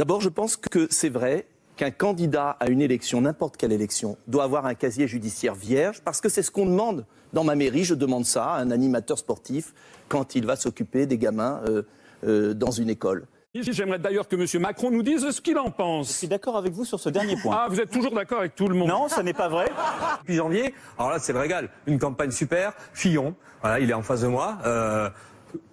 D'abord, je pense que c'est vrai qu'un candidat à une élection, n'importe quelle élection, doit avoir un casier judiciaire vierge, parce que c'est ce qu'on demande. Dans ma mairie, je demande ça à un animateur sportif quand il va s'occuper des gamins dans une école. J'aimerais d'ailleurs que M. Macron nous dise ce qu'il en pense. Je suis d'accord avec vous sur ce dernier point. Ah, vous êtes toujours d'accord avec tout le monde? Non, ça n'est pas vrai. Depuis janvier, alors là c'est le régal, une campagne super, Fillon, voilà, il est en face de moi,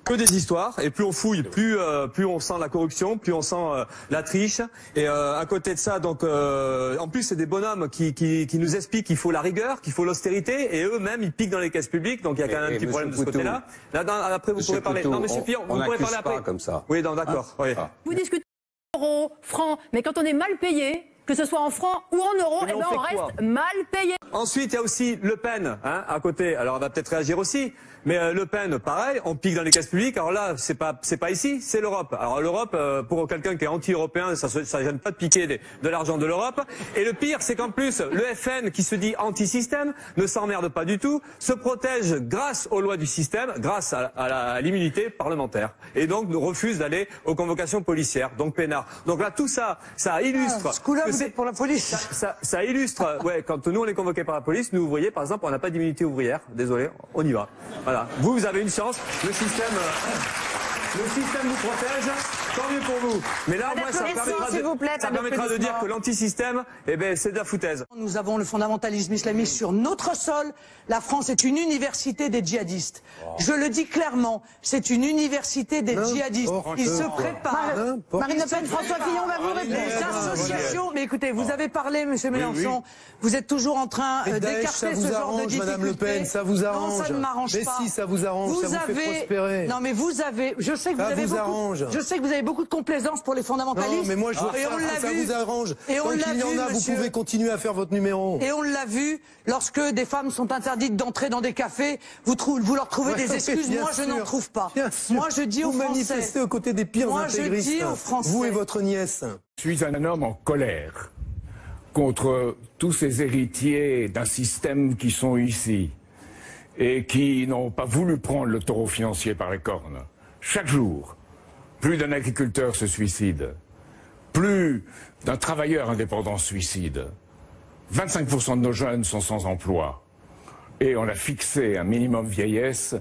que des histoires, et plus on fouille, plus on sent la corruption, plus on sent la triche, et à côté de ça, donc en plus c'est des bonhommes qui nous expliquent qu'il faut la rigueur, qu'il faut l'austérité, et eux-mêmes ils piquent dans les caisses publiques, donc il y a quand même un petit problème de ce côté-là. Là, après vous pourrez parler. Non, monsieur Fillon, vous pourrez parler après. Comme ça. Oui, d'accord. Oui. Vous discutez euros, francs, mais quand on est mal payé, que ce soit en francs ou en euros, eh ben on reste mal payé. Ensuite, il y a aussi Le Pen, hein, à côté. Alors, on va peut-être réagir aussi. Mais Le Pen, pareil, on pique dans les caisses publiques. Alors là, c'est pas ici, c'est l'Europe. Alors l'Europe, pour quelqu'un qui est anti-européen, ça gêne pas de piquer de l'argent de l'Europe. Et le pire, c'est qu'en plus, le FN, qui se dit anti-système, ne s'emmerde pas du tout, se protège grâce aux lois du système, grâce à l'immunité parlementaire. Et donc, nous refuse d'aller aux convocations policières, donc peinard. Donc là, tout ça, ça illustre. C'est pour la police. Ça illustre, ouais, quand nous on est convoqués par la police, nous, vous voyez, par exemple, on n'a pas d'immunité ouvrière. Désolé, on y va. Voilà. Vous avez une chance. Le système vous protège. Tant mieux pour vous. Mais là, moi, ça permettra de dire que l'antisystème, eh ben, c'est de la foutaise. Nous avons le fondamentalisme islamiste sur notre sol. La France est une université des djihadistes. Je le dis clairement, c'est une université des djihadistes. Ils se préparent. Marine Le Pen, François Fillon va vous répondre. Les associations, mais écoutez, vous avez parlé, monsieur Mélenchon, vous êtes toujours en train d'écarter ce genre de difficultés. Madame Le Pen, ça vous arrange. Non, ça ne m'arrange pas. Mais si, ça vous arrange, ça vous fait prospérer. Non, mais vous avez, je sais que vous avez beaucoup de complaisance pour les fondamentalistes. Non, mais moi je veux que ça vous arrange. Et on l'a vu, vous pouvez continuer à faire votre numéro. Et on l'a vu, lorsque des femmes sont interdites d'entrer dans des cafés, vous leur trouvez des excuses. Moi, je n'en trouve pas. Moi, je dis aux Français. Vous manifestez aux côtés des pires intégristes. Je dis aux Français. Vous et votre nièce. Je suis un homme en colère contre tous ces héritiers d'un système qui sont ici et qui n'ont pas voulu prendre le taureau financier par les cornes. Chaque jour, plus d'un agriculteur se suicide, plus d'un travailleur indépendant se suicide. 25% de nos jeunes sont sans emploi. Et on a fixé un minimum vieillesse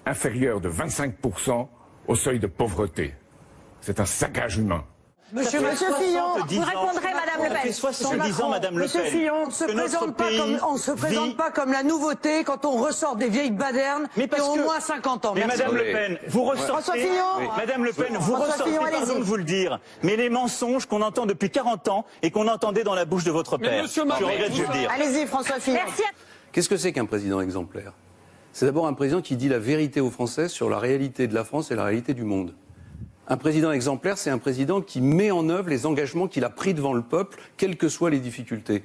inférieur de 25% au seuil de pauvreté. C'est un saccage humain. Monsieur Fillon, vous répondrez, Madame Le Pen. Ça fait 70 ans, Madame Le Pen. Monsieur Fillon, on ne se présente pas comme la nouveauté quand on ressort des vieilles badernes qui ont au moins 50 ans. Mais Merci. Madame Le Pen, vous ressortez... François Fillon. Madame Le Pen, vous ressortez, pardon de vous le dire, mais les mensonges qu'on entend depuis 40 ans et qu'on entendait dans la bouche de votre père. Je regrette de le dire. Allez-y, François Fillon. Merci. Qu'est-ce que c'est qu'un président exemplaire? C'est d'abord un président qui dit la vérité aux Français sur la réalité de la France et la réalité du monde. Un président exemplaire, c'est un président qui met en œuvre les engagements qu'il a pris devant le peuple, quelles que soient les difficultés.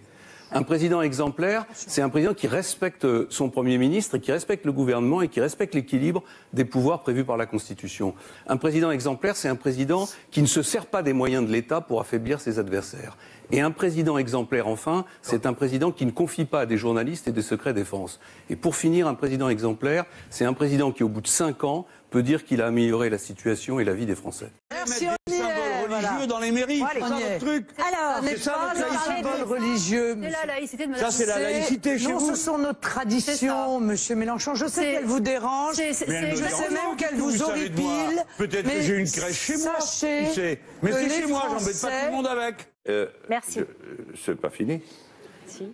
Un président exemplaire, c'est un président qui respecte son Premier ministre, et qui respecte le gouvernement et qui respecte l'équilibre des pouvoirs prévus par la Constitution. Un président exemplaire, c'est un président qui ne se sert pas des moyens de l'État pour affaiblir ses adversaires. Et un président exemplaire, enfin, c'est un président qui ne confie pas à des journalistes et des secrets défense. Et pour finir, un président exemplaire, c'est un président qui, au bout de 5 ans, peut dire qu'il a amélioré la situation et la vie des Français. Merci, des symboles religieux dans les mairies, c'est ça votre truc. Alors, n'est pas un symbole religieux. c'est la laïcité de Madame. Ça, c'est la laïcité chez vous. Non, ce sont nos traditions, monsieur Mélenchon. Je sais qu'elles vous dérangent. Je sais même qu'elles vous horripilent. Peut-être que j'ai une crèche chez moi. Sachez mais que c'est les chez moi, j'embête pas Français... tout le monde avec. Merci. C'est pas fini. Si.